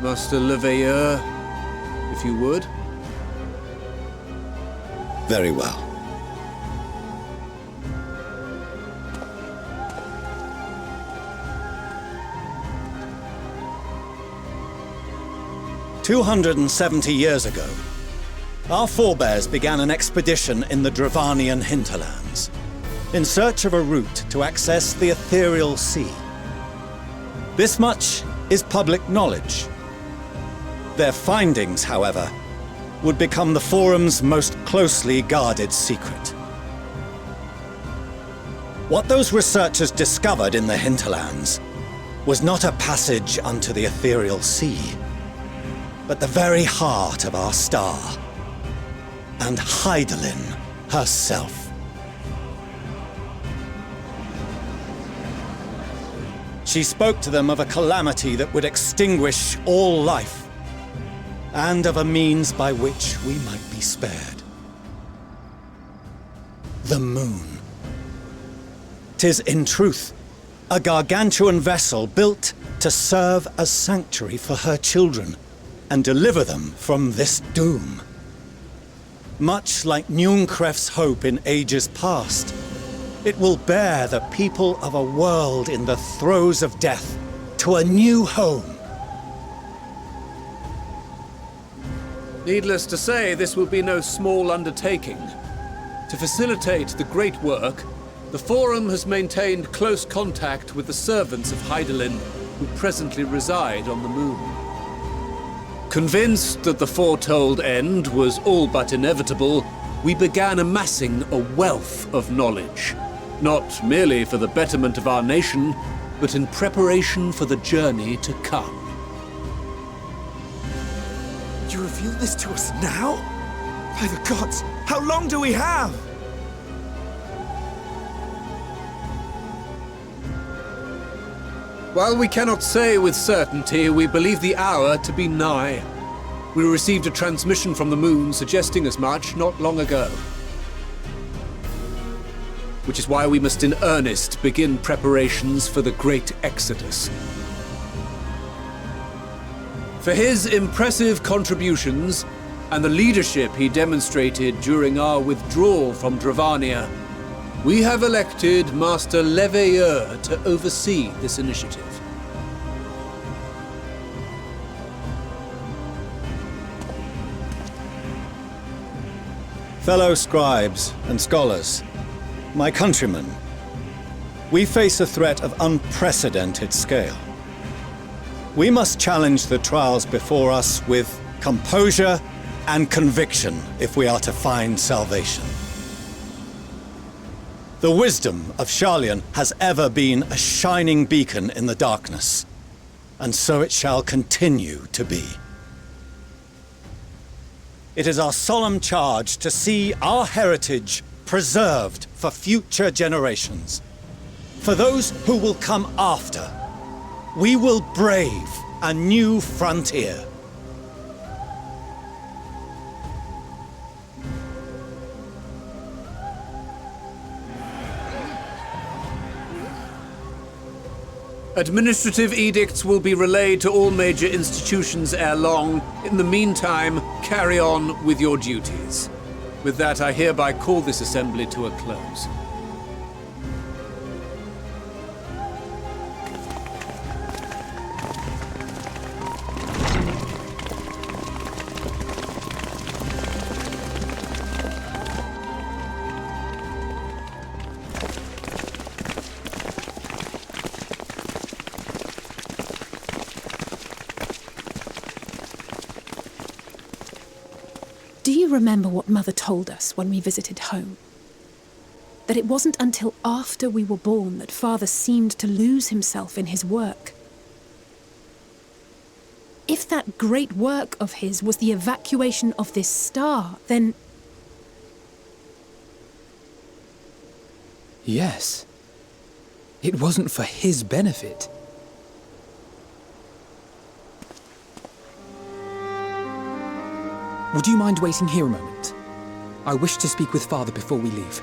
Master Leveilleur, if you would. Very well. "270 years ago, our forebears began an expedition in the Dravanian hinterlands, in search of a route to access the ethereal sea. This much is public knowledge. Their findings, however, would become the Forum's most closely guarded secret. What those researchers discovered in the hinterlands was not a passage unto the ethereal sea, but the very heart of our star, and Hydaelyn herself. She spoke to them of a calamity that would extinguish all life, and of a means by which we might be spared. the moon. 'Tis in truth a gargantuan vessel built to serve as sanctuary for her children and deliver them from this doom. Much like Njunkref's hope in ages past, it will bear the people of a world in the throes of death to a new home. Needless to say, this will be no small undertaking. To facilitate the great work, the Forum has maintained close contact with the servants of Hydaelyn, who presently reside on the moon. Convinced that the foretold end was all but inevitable, we began amassing a wealth of knowledge, not merely for the betterment of our nation, but in preparation for the journey to come. You reveal this to us now? By the gods, how long do we have? While we cannot say with certainty, we believe the hour to be nigh. We received a transmission from the moon suggesting as much not long ago. Which is why we must in earnest begin preparations for the great exodus. For his impressive contributions and the leadership he demonstrated during our withdrawal from Dravania, we have elected Master Leveilleur to oversee this initiative. Fellow scribes and scholars, my countrymen, we face a threat of unprecedented scale. We must challenge the trials before us with composure and conviction if we are to find salvation. The wisdom of Sharlayan has ever been a shining beacon in the darkness, and so it shall continue to be. It is our solemn charge to see our heritage preserved for future generations. For those who will come after, we will brave a new frontier. Administrative edicts will be relayed to all major institutions ere long. In the meantime, carry on with your duties. With that, I hereby call this assembly to a close. Do you remember what Mother told us when we visited home? That it wasn't until after we were born that Father seemed to lose himself in his work. If that great work of his was the evacuation of this star, then... Yes. It wasn't for his benefit. Would you mind waiting here a moment? I wish to speak with Father before we leave.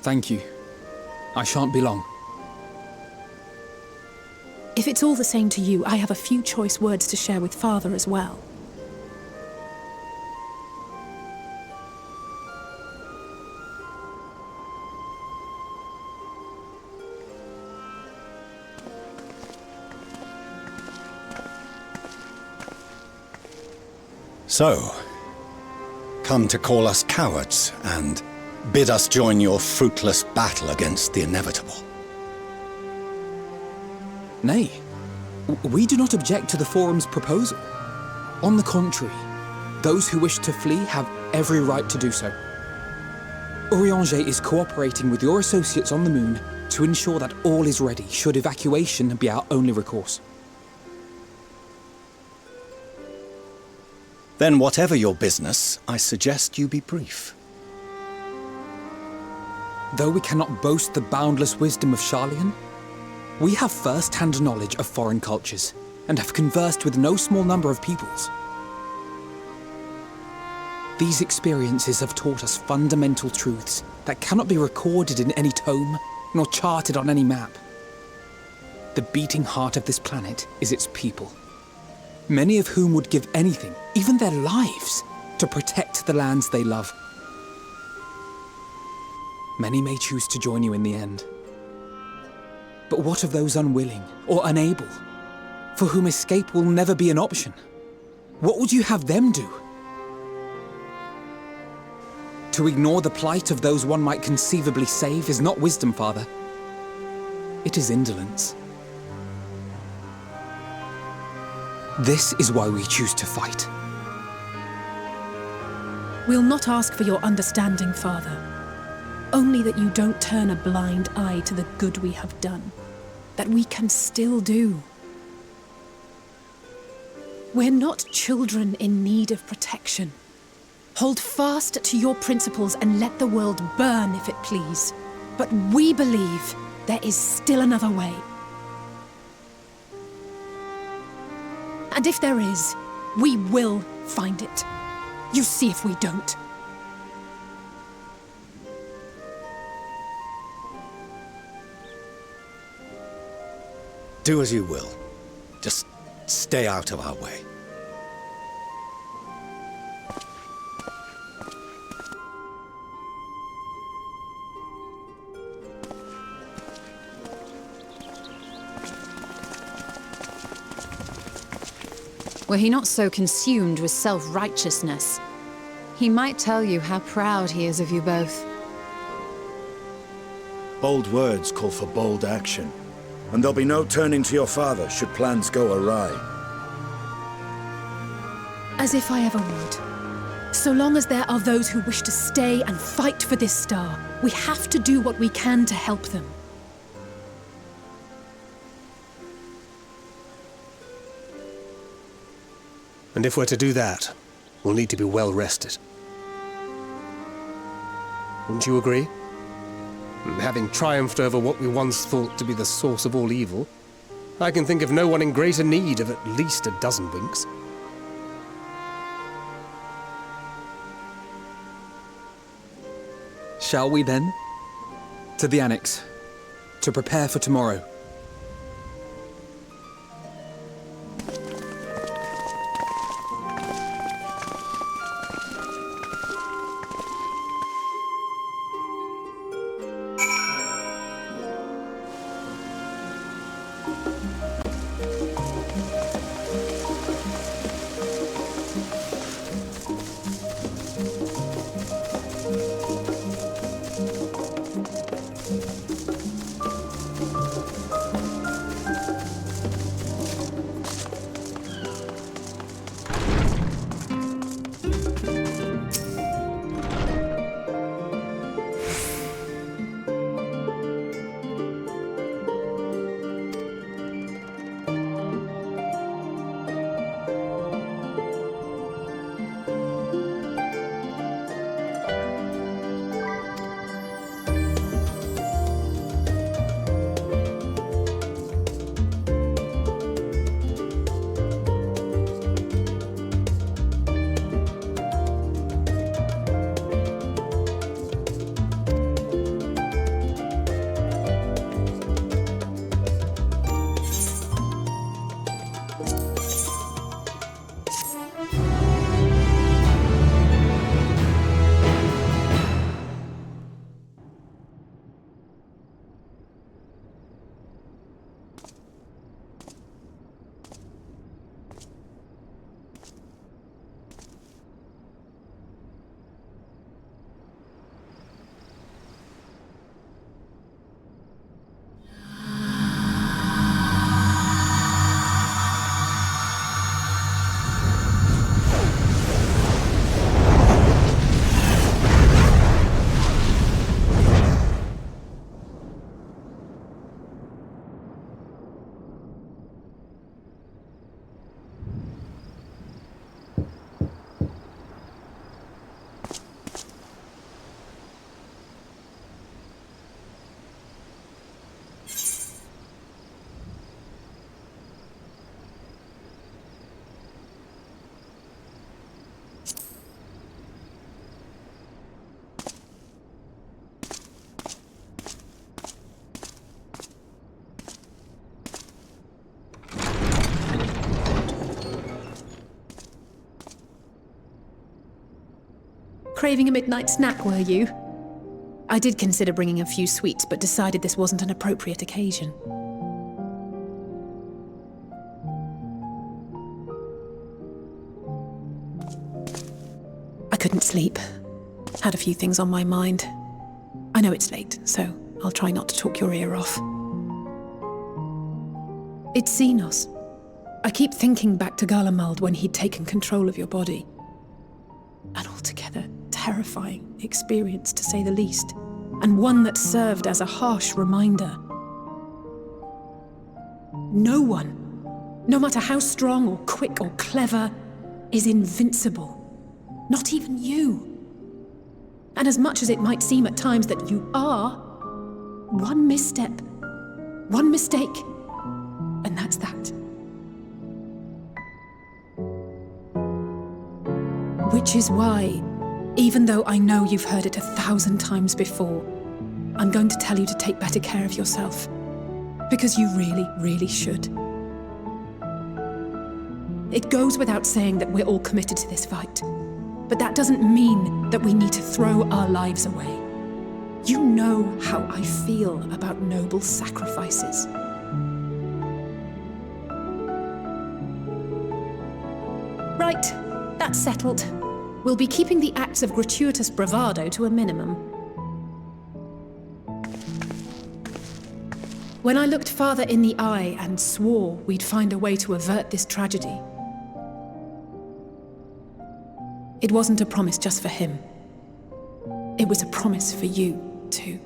Thank you. I shan't be long. If it's all the same to you, I have a few choice words to share with Father as well. So, come to call us cowards and bid us join your fruitless battle against the inevitable. Nay, we do not object to the Forum's proposal. On the contrary, those who wish to flee have every right to do so. Urianger is cooperating with your associates on the moon to ensure that all is ready should evacuation be our only recourse. Then whatever your business, I suggest you be brief. Though we cannot boast the boundless wisdom of Sharlayan, We have first-hand knowledge of foreign cultures and have conversed with no small number of peoples. These experiences have taught us fundamental truths that cannot be recorded in any tome nor charted on any map. The beating heart of this planet is its people, many of whom would give anything, even their lives, to protect the lands they love. Many may choose to join you in the end. But what of those unwilling or unable, for whom escape will never be an option? What would you have them do? To ignore the plight of those one might conceivably save is not wisdom, Father. It is indolence. This is why we choose to fight. We'll not ask for your understanding, Father. Only that you don't turn a blind eye to the good we have done, that we can still do. We're not children in need of protection. Hold fast to your principles and let the world burn if it please. But we believe there is still another way. And if there is, we will find it. You see if we don't. Do as you will. Just stay out of our way. Were he not so consumed with self-righteousness, he might tell you how proud he is of you both. Bold words call for bold action, and there'll be no turning to your father should plans go awry. As if I ever would. So long as there are those who wish to stay and fight for this star, we have to do what we can to help them. And if we're to do that, we'll need to be well rested. Wouldn't you agree? And having triumphed over what we once thought to be the source of all evil, I can think of no one in greater need of at least a dozen winks. Shall we then? To the Annex, to prepare for tomorrow. Craving a midnight snack, were you? I did consider bringing a few sweets, but decided this wasn't an appropriate occasion. I couldn't sleep. Had a few things on my mind. I know it's late, so I'll try not to talk your ear off. It's Xenos. I keep thinking back to Garlemald when he'd taken control of your body. An altogether terrifying experience, to say the least, and one that served as a harsh reminder. No one, no matter how strong or quick or clever, is invincible. Not even you. And as much as it might seem at times that you are, one misstep, one mistake, and that's that. Which is why, even though I know you've heard it 1,000 times before, I'm going to tell you to take better care of yourself. Because you really, really should. It goes without saying that we're all committed to this fight. But that doesn't mean that we need to throw our lives away. You know how I feel about noble sacrifices. Right, that's settled. We'll be keeping the acts of gratuitous bravado to a minimum. When I looked father in the eye and swore we'd find a way to avert this tragedy, it wasn't a promise just for him. It was a promise for you, too.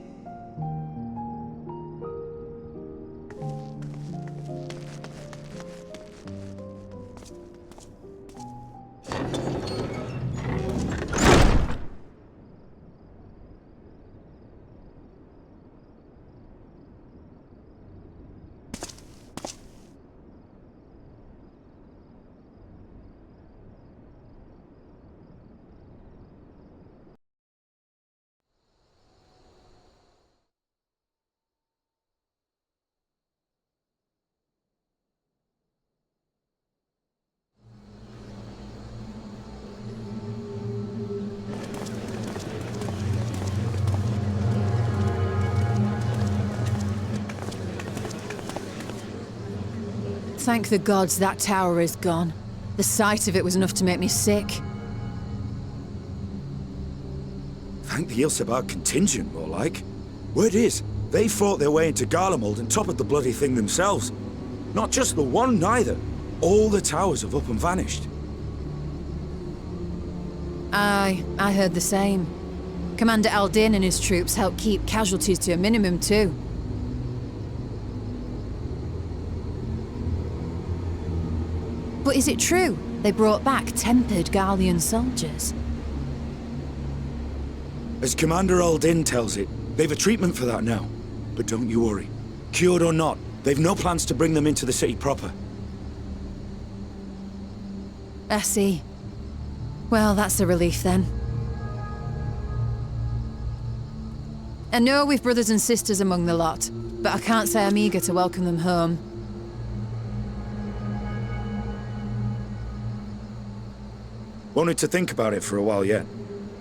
Thank the gods that tower is gone. The sight of it was enough to make me sick. Thank the Ilsebar contingent, more like. Word is, they fought their way into Garlemald and toppled the bloody thing themselves. Not just the one, neither. All the towers have up and vanished. Aye, I heard the same. Commander Aldin and his troops helped keep casualties to a minimum, too. But is it true they brought back tempered Garlean soldiers? As Commander Aldin tells it, they've a treatment for that now. But don't you worry. Cured or not, they've no plans to bring them into the city proper. I see. Well, that's a relief then. I know we've brothers and sisters among the lot, but I can't say I'm eager to welcome them home. Wanted to think about it for a while yet.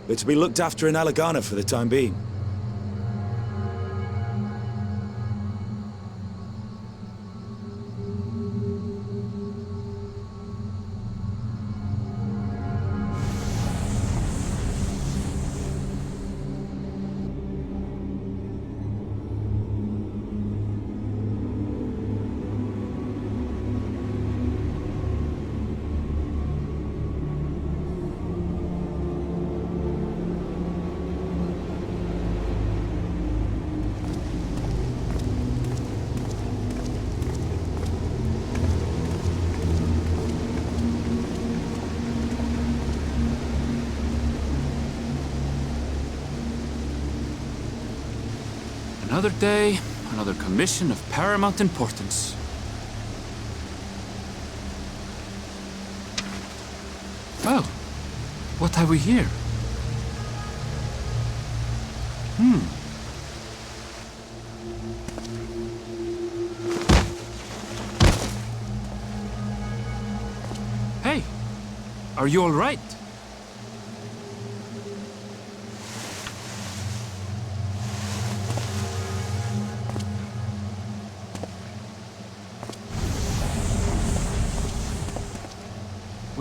They're to be looked after in Alagana for the time being. Another day, another commission of paramount importance. Well, what have we here? Hey, are you all right?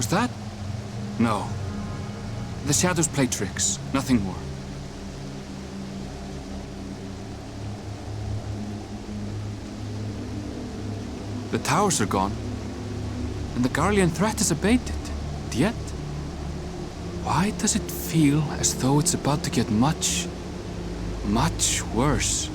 Was that? No. The shadows play tricks, nothing more. The towers are gone, and the Garlean threat has abated. Yet, why does it feel as though it's about to get much, much worse?